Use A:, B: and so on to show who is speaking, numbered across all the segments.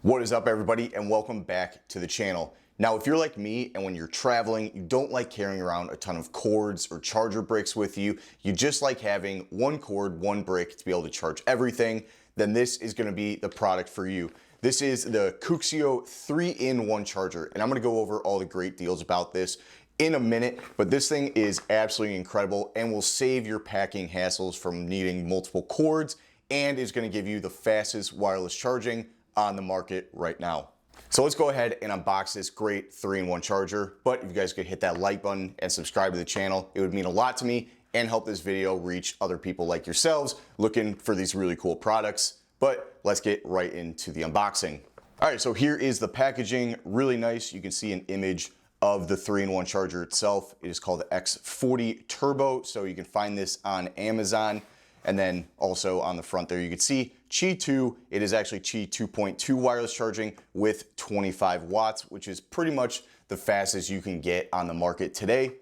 A: What is up, everybody, and welcome back to the channel. Now, if you're like me and when you're traveling, you don't like carrying around a ton of cords or charger bricks with you, you just like having one cord, one brick to be able to charge everything, then this is gonna be the product for you. This is the KUXIU 3-in-1 charger, and I'm gonna go over all the great deals about this in a minute, but this thing is absolutely incredible and will save your packing hassles from needing multiple cords and is gonna give you the fastest wireless charging on the market right now. So let's go ahead and unbox this great 3-in-1 charger. But if you guys could hit that like button and subscribe to the channel, it would mean a lot to me and help this video reach other people like yourselves looking for these really cool products. But let's get right into the unboxing. All right, so here is the packaging, really nice. You can see an image of the 3-in-1 charger itself. It is called the X40 Turbo, so you can find this on Amazon. And then also on the front there, you can see Qi 2. It is actually Qi 2.2 wireless charging with 25 watts, which is pretty much the fastest you can get on the market today.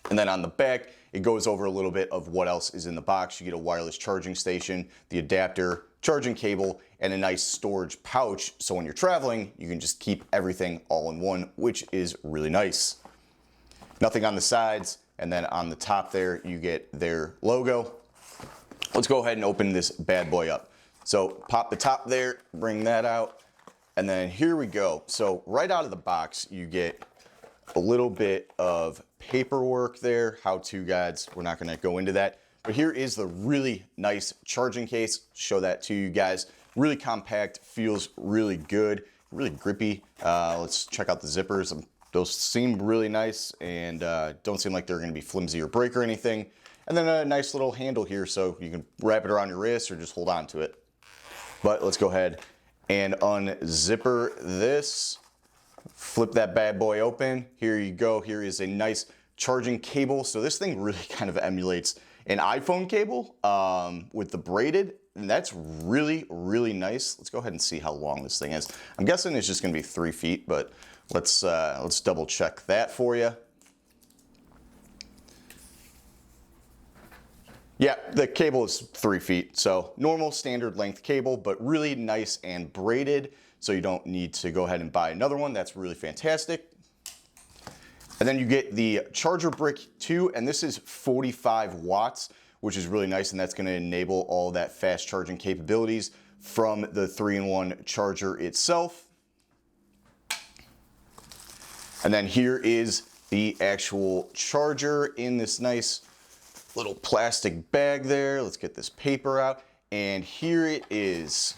A: And then on the back, it goes over a little bit of what else is in the box. You get a wireless charging station, the adapter, charging cable, and a nice storage pouch. So when you're traveling, you can just keep everything all in one, which is really nice. Nothing on the sides. And then on the top there, you get their logo. Let's go ahead and open this bad boy up. So pop the top there, bring that out, and then here we go. So right out of the box, you get a little bit of paperwork there, how-to guides. We're not gonna go into that, but here is the really nice charging case. Show that to you guys. Really compact, feels really good, really grippy. Let's check out the zippers. Those seem really nice and don't seem like they're gonna be flimsy or break or anything. And then a nice little handle here so you can wrap it around your wrist or just hold on to it. But let's go ahead and unzipper this. Flip that bad boy open. Here you go. Here is a nice charging cable. So this thing really kind of emulates an iPhone cable with the braided. And that's really, really nice. Let's go ahead and see how long this thing is. I'm guessing it's just gonna be 3 feet, but let's double check that for you. Yeah, the cable is 3 feet, so normal standard length cable, but really nice and braided, so you don't need to go ahead and buy another one. That's really fantastic. And then you get the charger brick too, and this is 45 watts, which is really nice, and that's gonna enable all that fast charging capabilities from the 3-in-1 charger itself. And then here is the actual charger in this nice little plastic bag there. Let's get this paper out. And here it is.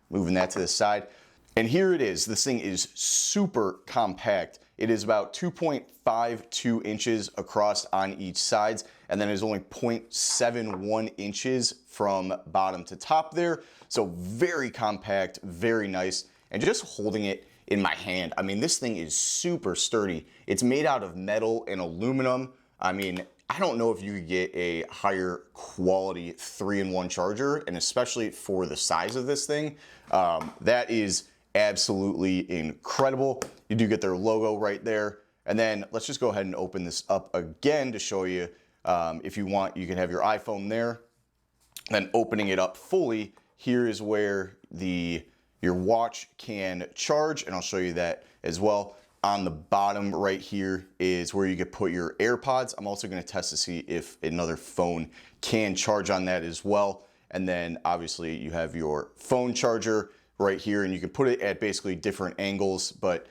A: Moving that to the side. And here it is. This thing is super compact. It is about 2.52 inches across on each sides, and then is only 0.71 inches from bottom to top there. So very compact, very nice. And just holding it in my hand, I mean, this thing is super sturdy. It's made out of metal and aluminum. I mean, I don't know if you could get a higher quality 3-in-1 charger, and especially for the size of this thing, that is absolutely incredible. You do get their logo right there. And then let's just go ahead and open this up again to show you, if you want, you can have your iPhone there. Then opening it up fully, here is where your watch can charge, and I'll show you that as well. On the bottom right here is where you could put your AirPods. I'm also gonna test to see if another phone can charge on that as well. And then obviously you have your phone charger right here, and you can put it at basically different angles, but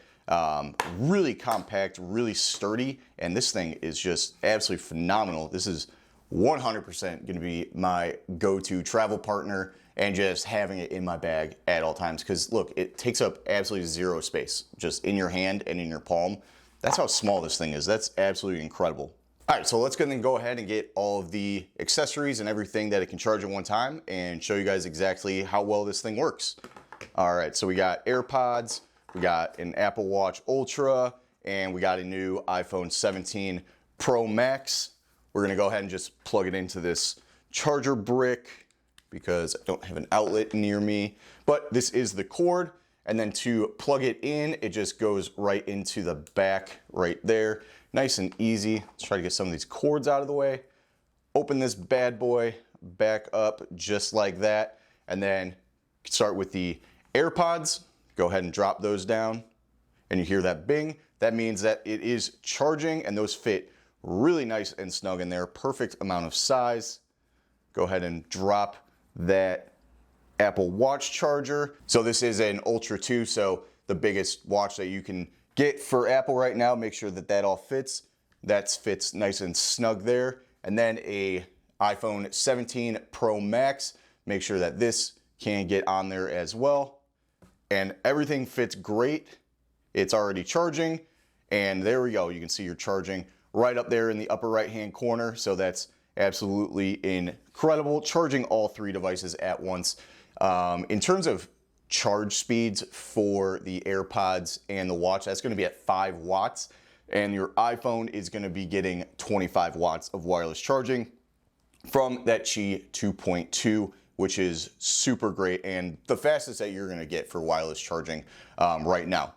A: really compact, really sturdy. And this thing is just absolutely phenomenal. This is 100% gonna be my go-to travel partner, and just having it in my bag at all times. Because look, it takes up absolutely zero space, just in your hand and in your palm. That's how small this thing is. That's absolutely incredible. All right, so let's go ahead and get all of the accessories and everything that it can charge at one time and show you guys exactly how well this thing works. All right, so we got AirPods, we got an Apple Watch Ultra, and we got a new iPhone 17 Pro Max. We're gonna go ahead and just plug it into this charger brick because I don't have an outlet near me, but this is the cord. And then to plug it in, it just goes right into the back right there. Nice and easy. Let's try to get some of these cords out of the way. Open this bad boy back up just like that. And then start with the AirPods. Go ahead and drop those down and you hear that bing. That means that it is charging, and those fit really nice and snug in there. Perfect amount of size. Go ahead and drop that Apple Watch charger. So this is an Ultra 2, so the biggest watch that you can get for Apple right now. Make sure that that all fits. That fits nice and snug there. And then a iPhone 17 Pro Max. Make sure that this can get on there as well. And everything fits great. It's already charging. And there we go. You can see you're charging right up there in the upper right-hand corner. So that's absolutely incredible. Charging all three devices at once. In terms of charge speeds for the AirPods and the watch, that's going to be at 5 watts. And your iPhone is going to be getting 25 watts of wireless charging from that Qi 2.2, which is super great and the fastest that you're going to get for wireless charging right now.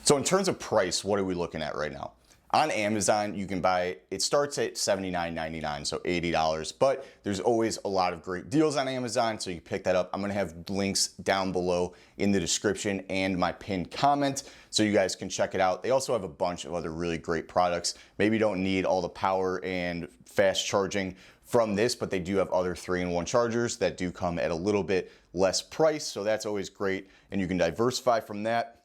A: So in terms of price, what are we looking at right now? On Amazon, you can buy, it starts at $79.99, so $80, but there's always a lot of great deals on Amazon, so you pick that up. I'm gonna have links down below in the description and my pinned comment, so you guys can check it out. They also have a bunch of other really great products. Maybe you don't need all the power and fast charging from this, but they do have other 3-in-1 chargers that do come at a little bit less price, so that's always great, and you can diversify from that.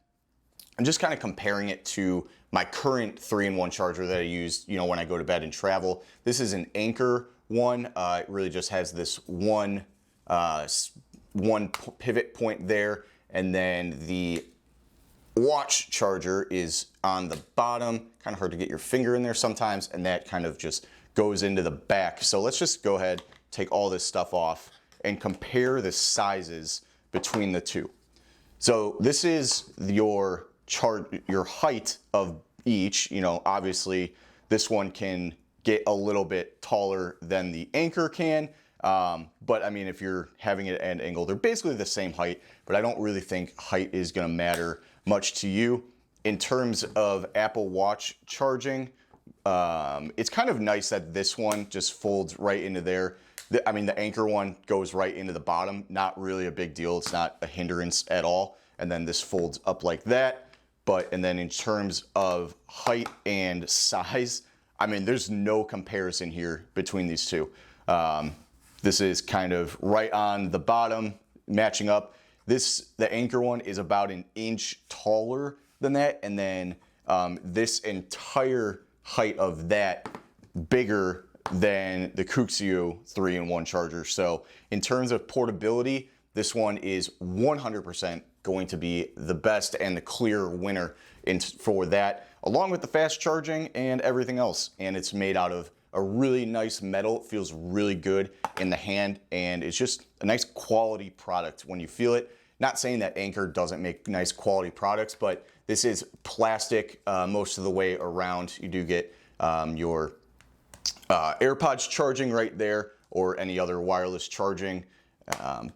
A: I'm just kind of comparing it to my current 3-in-1 charger that I use, when I go to bed and travel. This is an Anker one. It really just has this one pivot point there, and then the watch charger is on the bottom. Kind of hard to get your finger in there sometimes, and that kind of just goes into the back. So let's just go ahead, take all this stuff off, and compare the sizes between the two. So this is your height of each. Obviously this one can get a little bit taller than the Anker can, but I mean, if you're having it at an angle, they're basically the same height, but I don't really think height is going to matter much to you. In terms of Apple Watch charging, it's kind of nice that this one just folds right into there. The Anker one goes right into the bottom. Not really a big deal. It's not a hindrance at all. And then this folds up like that. And then in terms of height and size, there's no comparison here between these two. This is kind of right on the bottom, matching up. The Anker one is about an inch taller than that, and then this entire height of that bigger than the KUXIU 3-in-1 charger. So in terms of portability, this one is 100% going to be the best and the clear winner for that, along with the fast charging and everything else. And it's made out of a really nice metal. It feels really good in the hand, and it's just a nice quality product when you feel it. Not saying that Anker doesn't make nice quality products, but this is plastic most of the way around. You do get your AirPods charging right there, or any other wireless charging.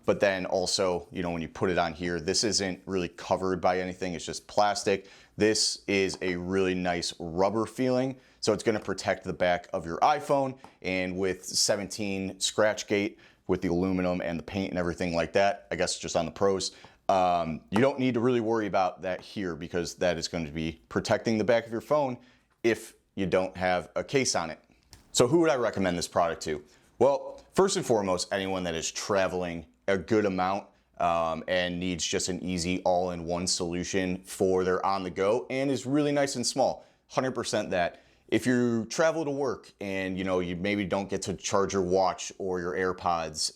A: But then also, when you put it on here, this isn't really covered by anything. It's just plastic. This is a really nice rubber feeling. So it's going to protect the back of your iPhone, and with 17 scratch gate with the aluminum and the paint and everything like that, I guess just on the pros, you don't need to really worry about that here, because that is going to be protecting the back of your phone if you don't have a case on it. So who would I recommend this product to? Well, first and foremost, anyone that is traveling a good amount and needs just an easy all-in-one solution for their on-the-go, and is really nice and small. 100% that. If you travel to work and you maybe don't get to charge your watch or your AirPods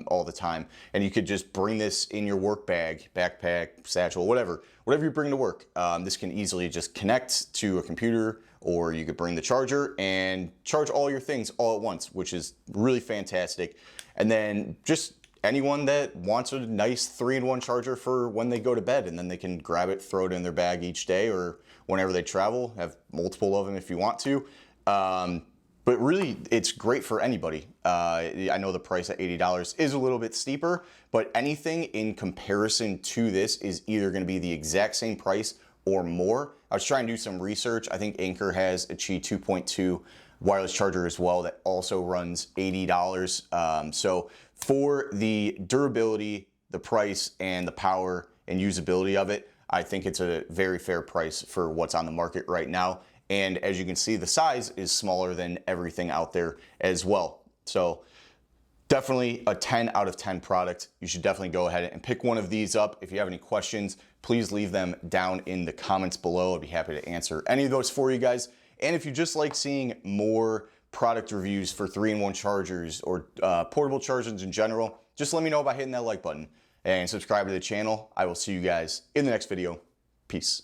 A: all the time, and you could just bring this in your work bag, backpack, satchel, whatever you bring to work, this can easily just connect to a computer, or you could bring the charger and charge all your things all at once, which is really fantastic. And then just anyone that wants a nice 3-in-1 charger for when they go to bed, and then they can grab it, throw it in their bag each day, or whenever they travel, have multiple of them if you want to. But really, it's great for anybody. I know the price at $80 is a little bit steeper, but anything in comparison to this is either going to be the exact same price or more. I was trying to do some research. I think Anker has a Qi 2.2 wireless charger as well that also runs $80. So for the durability, the price, and the power, and usability of it, I think it's a very fair price for what's on the market right now. And as you can see, the size is smaller than everything out there as well. So definitely a 10 out of 10 product. You should definitely go ahead and pick one of these up. If you have any questions, please leave them down in the comments below. I'd be happy to answer any of those for you guys. And if you just like seeing more product reviews for 3-in-1 chargers or portable chargers in general, just let me know by hitting that like button and subscribe to the channel. I will see you guys in the next video. Peace.